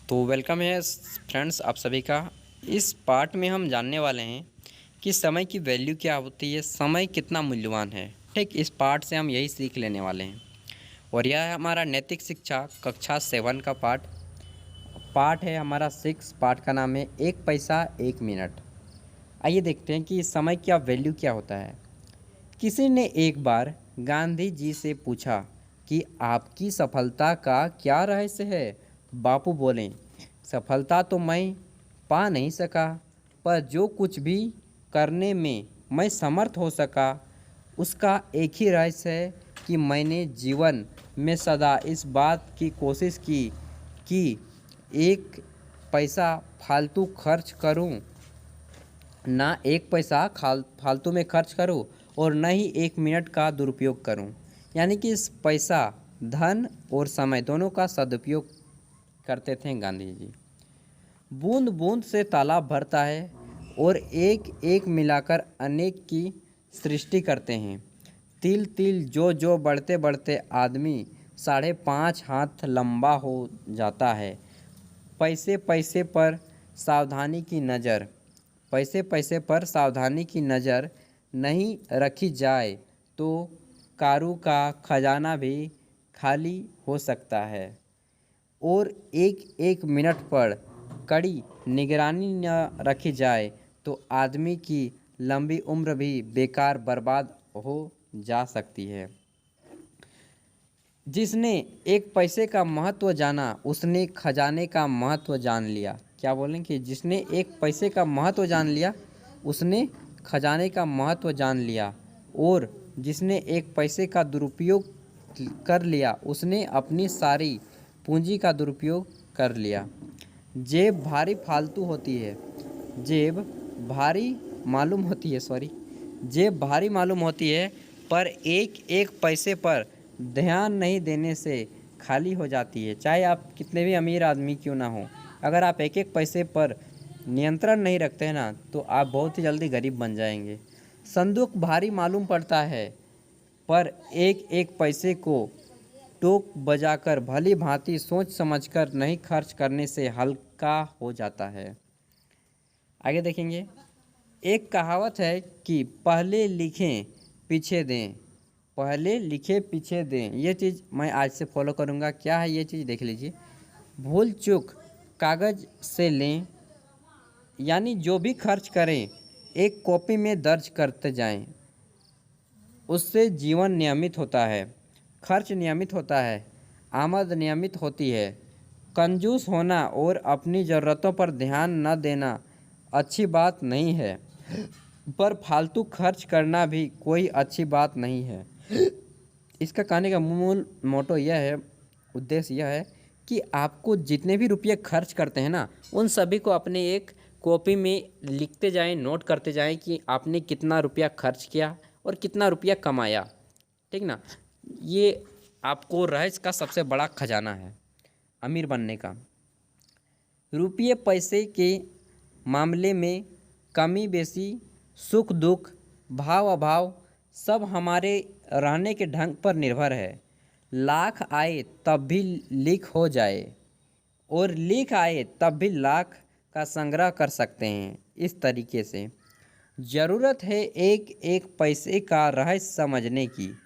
तो वेलकम है फ्रेंड्स आप सभी का। इस पार्ट में हम जानने वाले हैं कि समय की वैल्यू क्या होती है, समय कितना मूल्यवान है। ठीक, इस पार्ट से हम यही सीख लेने वाले हैं। और यह है हमारा नैतिक शिक्षा कक्षा 7 का पार्ट पार्ट है हमारा 6। पार्ट का नाम है 1 पैसा 1 मिनट। आइए देखते हैं कि समय का वैल्यू क्या होता है। किसी ने एक बार गांधी जी से पूछा कि आपकी सफलता का क्या रहस्य है। बापू बोले, सफलता तो मैं पा नहीं सका, पर जो कुछ भी करने में मैं समर्थ हो सका उसका एक ही रहस्य है कि मैंने जीवन में सदा इस बात की कोशिश की कि एक पैसा फालतू खर्च करूं, ना एक पैसा फालतू में खर्च करूं और न ही 1 मिनट का दुरुपयोग करूं। यानी कि इस पैसा, धन और समय दोनों का सदुपयोग करते थे गांधी जी। बूंद बूंद से तालाब भरता है और एक एक मिलाकर अनेक की सृष्टि करते हैं। तिल तिल जो जो बढ़ते बढ़ते आदमी 5.5 हाथ लंबा हो जाता है। पैसे पैसे पर सावधानी की नज़र, पैसे पैसे पर सावधानी की नज़र नहीं रखी जाए तो कारू का खजाना भी खाली हो सकता है। और एक एक मिनट पर कड़ी निगरानी न रखी जाए तो आदमी की लंबी उम्र भी बेकार बर्बाद हो जा सकती है। जिसने एक पैसे का महत्व जाना उसने खजाने का महत्व जान लिया। क्या बोलें कि जिसने एक पैसे का महत्व जान लिया उसने खजाने का महत्व जान लिया, और जिसने एक पैसे का दुरुपयोग कर लिया उसने अपनी सारी पूंजी का दुरुपयोग कर लिया। जेब भारी फालतू होती है, जेब भारी मालूम होती है सॉरी जेब भारी मालूम होती है, पर एक एक पैसे पर ध्यान नहीं देने से खाली हो जाती है। चाहे आप कितने भी अमीर आदमी क्यों ना हो, अगर आप एक एक पैसे पर नियंत्रण नहीं रखते हैं ना तो आप बहुत ही जल्दी गरीब बन जाएंगे। संदूक भारी मालूम पड़ता है, पर एक एक पैसे को टोक बजाकर भली भांति सोच समझकर नहीं खर्च करने से हल्का हो जाता है। आगे देखेंगे। एक कहावत है कि पहले लिखें पीछे दें, पहले लिखे पीछे दें। ये चीज़ मैं आज से फॉलो करूँगा। क्या है ये चीज़, देख लीजिए। भूल चूक कागज़ से लें, यानी जो भी खर्च करें एक कॉपी में दर्ज करते जाएं। उससे जीवन नियमित होता है, खर्च नियमित होता है, आमद नियमित होती है। कंजूस होना और अपनी ज़रूरतों पर ध्यान न देना अच्छी बात नहीं है, पर फालतू खर्च करना भी कोई अच्छी बात नहीं है। इसका कहने का मूल मोटो यह है, उद्देश्य यह है कि आपको जितने भी रुपये खर्च करते हैं ना उन सभी को अपने एक कॉपी में लिखते जाएं, नोट करते जाएं कि आपने कितना रुपया खर्च किया और कितना रुपया कमाया। ठीक ना, ये आपको रहस्य का सबसे बड़ा खजाना है अमीर बनने का। रुपये पैसे के मामले में कमी बेसी, सुख दुख, भाव अभाव सब हमारे रहने के ढंग पर निर्भर है। लाख आए तब भी लीक हो जाए और लीक आए तब भी लाख का संग्रह कर सकते हैं। इस तरीके से ज़रूरत है एक एक पैसे का रहस्य समझने की।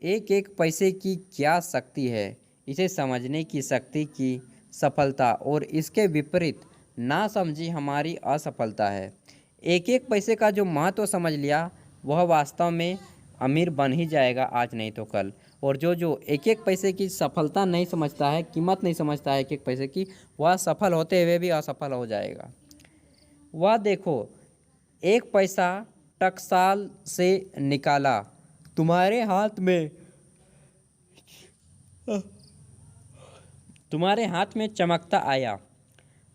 एक एक पैसे की क्या शक्ति है, इसे समझने की शक्ति की सफलता और इसके विपरीत ना समझी हमारी असफलता है। एक एक पैसे का जो महत्व समझ लिया वह वास्तव में अमीर बन ही जाएगा, आज नहीं तो कल। और जो जो एक एक पैसे की सफलता नहीं समझता है, कीमत नहीं समझता है एक एक पैसे की, वह सफल होते हुए भी असफल हो जाएगा। वह देखो, एक पैसा टकसाल से निकाला, तुम्हारे हाथ में तुम्हारे हाथ में चमकता आया,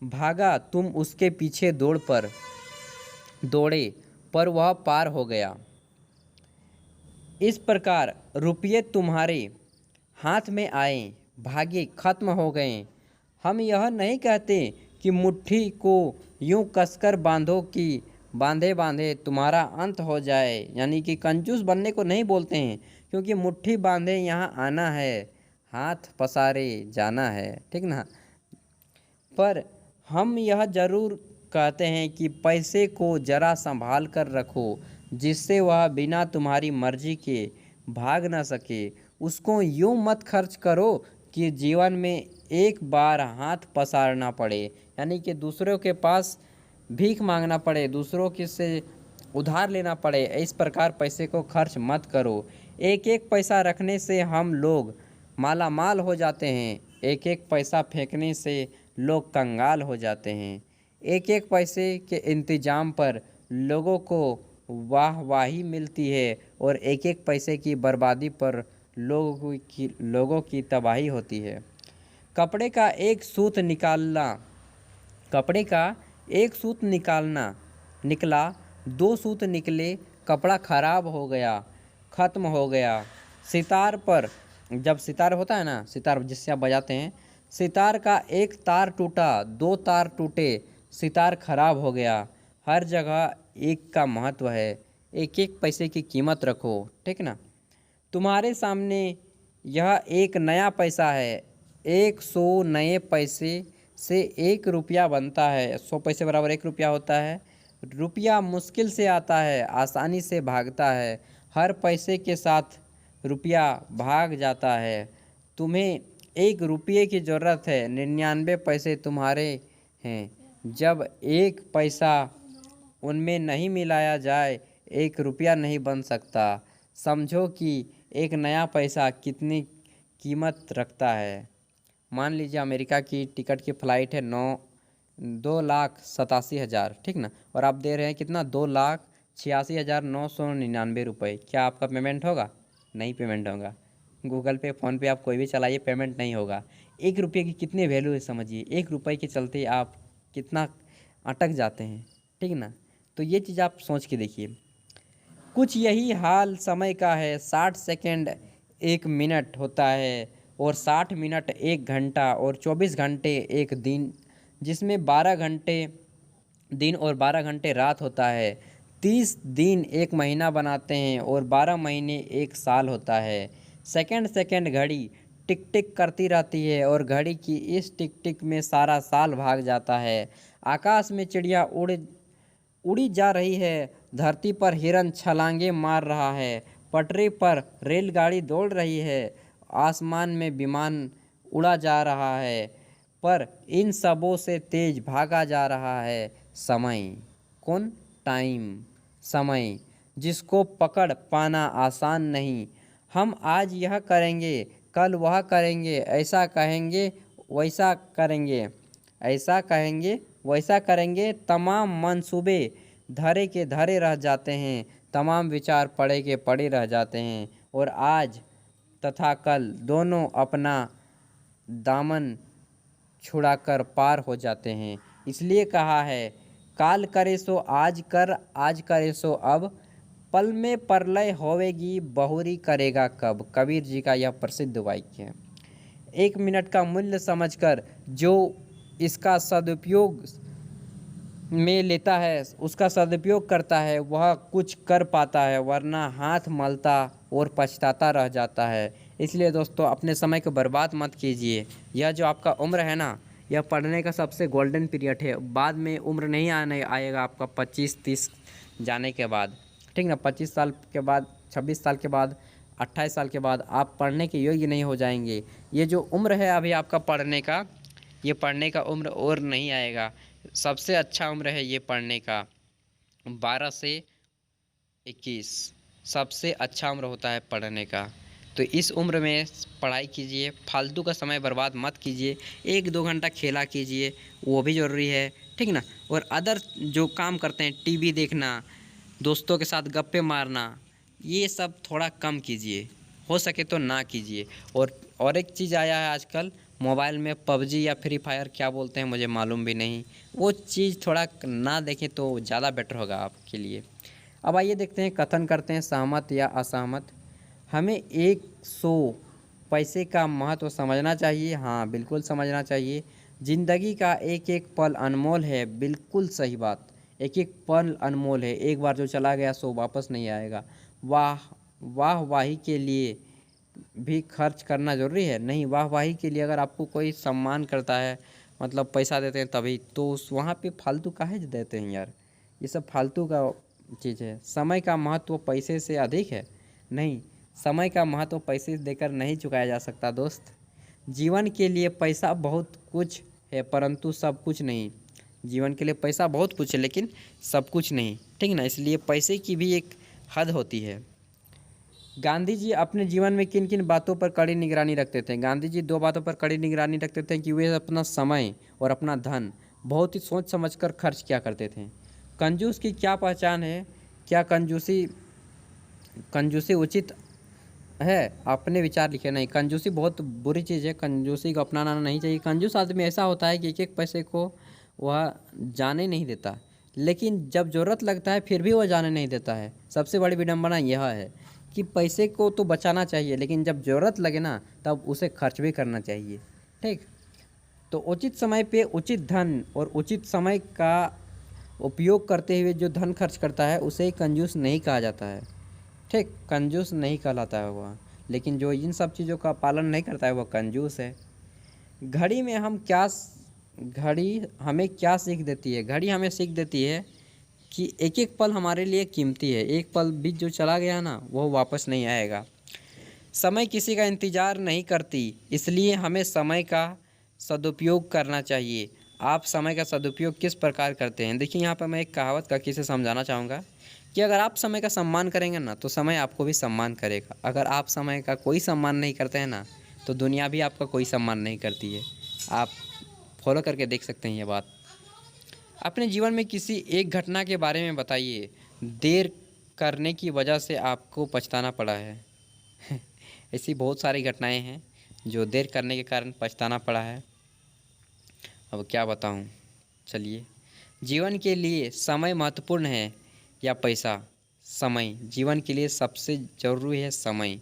भागा तुम उसके पीछे दौड़े पर वह पार हो गया। इस प्रकार रुपये तुम्हारे हाथ में आए, भागे, खत्म हो गए। हम यह नहीं कहते कि मुट्ठी को यूं कसकर बांधो कि बांधे बांधे तुम्हारा अंत हो जाए, यानी कि कंजूस बनने को नहीं बोलते हैं, क्योंकि मुट्ठी बांधे यहाँ आना है, हाथ पसारे जाना है। ठीक ना, पर हम यह ज़रूर कहते हैं कि पैसे को ज़रा संभाल कर रखो, जिससे वह बिना तुम्हारी मर्जी के भाग न सके। उसको यूँ मत खर्च करो कि जीवन में एक बार हाथ पसारना पड़े, यानी कि दूसरों के पास भीख मांगना पड़े, दूसरों के से उधार लेना पड़े। इस प्रकार पैसे को खर्च मत करो। एक एक पैसा रखने से हम लोग माला माल हो जाते हैं, एक एक पैसा फेंकने से लोग कंगाल हो जाते हैं। एक एक पैसे के इंतजाम पर लोगों को वाहवाही मिलती है और एक एक पैसे की बर्बादी पर लोगों की तबाही होती है। कपड़े का एक सूत निकालना कपड़े का एक सूत निकला, दो सूत निकले, कपड़ा खराब हो गया, ख़त्म हो गया। सितार पर जब सितार होता है ना, सितार जिससे आप बजाते हैं, सितार का एक तार टूटा, दो तार टूटे, सितार खराब हो गया। हर जगह एक का महत्व है, एक एक पैसे की कीमत रखो, ठीक ना। तुम्हारे सामने यह एक नया पैसा है। 100 नए पैसे से 1 रुपया बनता है। 100 पैसे बराबर 1 रुपया होता है। रुपया मुश्किल से आता है, आसानी से भागता है। हर पैसे के साथ रुपया भाग जाता है। तुम्हें 1 रुपये की ज़रूरत है, 99 पैसे तुम्हारे हैं। जब एक पैसा उनमें नहीं मिलाया जाए, 1 रुपया नहीं बन सकता। समझो कि एक नया पैसा कितनी कीमत रखता है। मान लीजिए अमेरिका की टिकट की फ़्लाइट है 2,87,000, ठीक ना, और आप दे रहे हैं कितना, 2,86,999 रुपये। क्या आपका पेमेंट होगा? नहीं पेमेंट होगा। गूगल पे, फ़ोन पे आप कोई भी चलाइए, पेमेंट नहीं होगा। 1 रुपये की कितनी वैल्यू है समझिए। 1 रुपये के चलते आप कितना अटक जाते हैं, ठीक ना। तो ये चीज़ आप सोच के देखिए। कुछ यही हाल समय का है। 60 सेकंड 1 मिनट होता है, और 60 मिनट 1 घंटा, और 24 घंटे एक दिन, जिसमें 12 घंटे दिन और 12 घंटे रात होता है। 30 दिन 1 महीना बनाते हैं, और 12 महीने 1 साल होता है। सेकंड सेकंड घड़ी टिक टिक करती रहती है, और घड़ी की इस टिक टिक में सारा साल भाग जाता है। आकाश में चिड़िया उड़ी जा रही है, धरती पर हिरन छलांगे मार रहा है, पटरी पर रेलगाड़ी दौड़ रही है, आसमान में विमान उड़ा जा रहा है, पर इन सबों से तेज भागा जा रहा है समय। कौन? टाइम, समय, जिसको पकड़ पाना आसान नहीं। हम आज यह करेंगे, कल वह करेंगे, ऐसा कहेंगे वैसा करेंगे, ऐसा कहेंगे वैसा करेंगे। तमाम मंसूबे धरे के धरे रह जाते हैं, तमाम विचार पड़े के पड़े रह जाते हैं, और आज तथा कल दोनों अपना दामन छुड़ाकर पार हो जाते हैं। इसलिए कहा है, काल करे सो आज कर, आज करे सो अब, पल में प्रलय होवेगी, बहुरी करेगा कब। कबीर जी का यह प्रसिद्ध वाक्य है। 1 मिनट का मूल्य समझकर जो इसका सदुपयोग में लेता है, उसका सदुपयोग करता है, वह कुछ कर पाता है, वरना हाथ मलता और पछताता रह जाता है। इसलिए दोस्तों, अपने समय को बर्बाद मत कीजिए। यह जो आपका उम्र है ना, यह पढ़ने का सबसे गोल्डन पीरियड है। बाद में उम्र नहीं आएगा आपका 25-30 जाने के बाद, ठीक ना। 25 साल के बाद, 26 साल के बाद, 28 साल के बाद आप पढ़ने के योग्य नहीं हो जाएंगे। ये जो उम्र है अभी आपका पढ़ने का, ये पढ़ने का उम्र और नहीं आएगा। सबसे अच्छा उम्र है ये पढ़ने का, 12 से 21 सबसे अच्छा उम्र होता है पढ़ने का। तो इस उम्र में पढ़ाई कीजिए, फालतू का समय बर्बाद मत कीजिए। 1-2 घंटा खेला कीजिए, वो भी ज़रूरी है, ठीक ना। और अदर जो काम करते हैं, टीवी देखना, दोस्तों के साथ गप्पे मारना, ये सब थोड़ा कम कीजिए, हो सके तो ना कीजिए। और एक चीज़ आया है आजकल मोबाइल में, पबजी या फ्री फायर क्या बोलते हैं मुझे मालूम भी नहीं, वो चीज़ थोड़ा ना देखें तो ज़्यादा बेटर होगा आपके लिए। अब आइए देखते हैं, कथन करते हैं, सहमत या असहमत। हमें 100 पैसे का महत्व समझना चाहिए। हाँ, बिल्कुल समझना चाहिए। ज़िंदगी का एक एक पल अनमोल है। बिल्कुल सही बात, एक एक पल अनमोल है। एक बार जो चला गया सो वापस नहीं आएगा। वाहवाही के लिए भी खर्च करना ज़रूरी है? नहीं, वाहवाही के लिए अगर आपको कोई सम्मान करता है, मतलब पैसा देते हैं तभी, तो उस वहाँ पे फालतू काहे देते हैं यार। ये सब फालतू का चीज़ है। समय का महत्व पैसे से अधिक है? नहीं, समय का महत्व पैसे देकर नहीं चुकाया जा सकता दोस्त। जीवन के लिए पैसा बहुत कुछ है परंतु सब कुछ नहीं। जीवन के लिए पैसा बहुत कुछ है लेकिन सब कुछ नहीं, ठीक ना। इसलिए पैसे की भी एक हद होती है। गांधी जी अपने जीवन में किन किन बातों पर कड़ी निगरानी रखते थे? गांधी जी 2 बातों पर कड़ी निगरानी रखते थे कि वे अपना समय और अपना धन बहुत ही सोच समझकर खर्च किया करते थे। कंजूस की क्या पहचान है? क्या कंजूसी कंजूसी उचित है? अपने विचार लिखे। नहीं, कंजूसी बहुत बुरी चीज़ है, कंजूसी को अपनाना नहीं चाहिए। कंजूस आदमी ऐसा होता है कि एक एक पैसे को वह जाने नहीं देता, लेकिन जब ज़रूरत लगता है फिर भी वह जाने नहीं देता है। सबसे बड़ी विडंबना यह है कि पैसे को तो बचाना चाहिए लेकिन जब ज़रूरत लगे ना तब उसे खर्च भी करना चाहिए, ठीक। तो उचित समय पे उचित धन और उचित समय का उपयोग करते हुए जो धन खर्च करता है उसे कंजूस नहीं कहा जाता है, ठीक। कंजूस नहीं कहलाता है वह, लेकिन जो इन सब चीज़ों का पालन नहीं करता है वह कंजूस है। घड़ी में हम क्या घड़ी हमें क्या सीख देती है? घड़ी हमें सीख देती है कि एक एक पल हमारे लिए कीमती है। एक पल भी जो चला गया ना वो वापस नहीं आएगा। समय किसी का इंतज़ार नहीं करती, इसलिए हमें समय का सदुपयोग करना चाहिए। आप समय का सदुपयोग किस प्रकार करते हैं? देखिए, यहाँ पर मैं एक कहावत का किसे समझाना चाहूँगा कि अगर आप समय का सम्मान करेंगे ना तो समय आपको भी सम्मान करेगा। अगर आप समय का कोई सम्मान नहीं करते हैं ना तो दुनिया भी आपका कोई सम्मान नहीं करती है। आप फॉलो करके देख सकते हैं ये बात। अपने जीवन में किसी एक घटना के बारे में बताइए, देर करने की वजह से आपको पछताना पड़ा है। ऐसी बहुत सारी घटनाएं हैं जो देर करने के कारण पछताना पड़ा है। अब क्या बताऊं, चलिए। जीवन के लिए समय महत्वपूर्ण है या पैसा? समय जीवन के लिए सबसे ज़रूरी है। समय,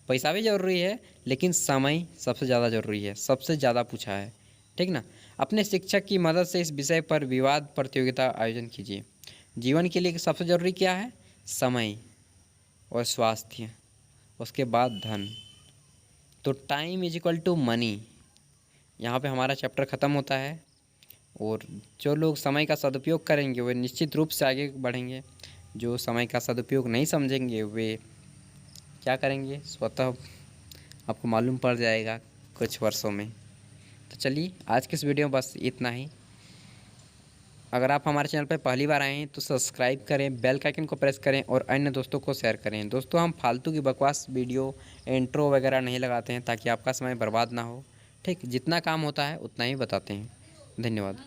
पैसा भी ज़रूरी है लेकिन समय सबसे ज़्यादा ज़रूरी है, सबसे ज़्यादा पूछा है, ठीक ना। अपने शिक्षक की मदद से इस विषय पर विवाद प्रतियोगिता आयोजन कीजिए। जीवन के लिए सबसे ज़रूरी क्या है? समय और स्वास्थ्य, उसके बाद धन। तो time is equal to money, यहाँ पे हमारा चैप्टर ख़त्म होता है। और जो लोग समय का सदुपयोग करेंगे वे निश्चित रूप से आगे बढ़ेंगे। जो समय का सदुपयोग नहीं समझेंगे वे क्या करेंगे स्वतः आपको मालूम पड़ जाएगा कुछ वर्षों में। तो चलिए, आज के इस वीडियो में बस इतना ही। अगर आप हमारे चैनल पर पहली बार आए हैं तो सब्सक्राइब करें, बेल का आइकन को प्रेस करें और अन्य दोस्तों को शेयर करें। दोस्तों, हम फालतू की बकवास वीडियो इंट्रो वगैरह नहीं लगाते हैं ताकि आपका समय बर्बाद ना हो, ठीक। जितना काम होता है उतना ही बताते हैं। धन्यवाद।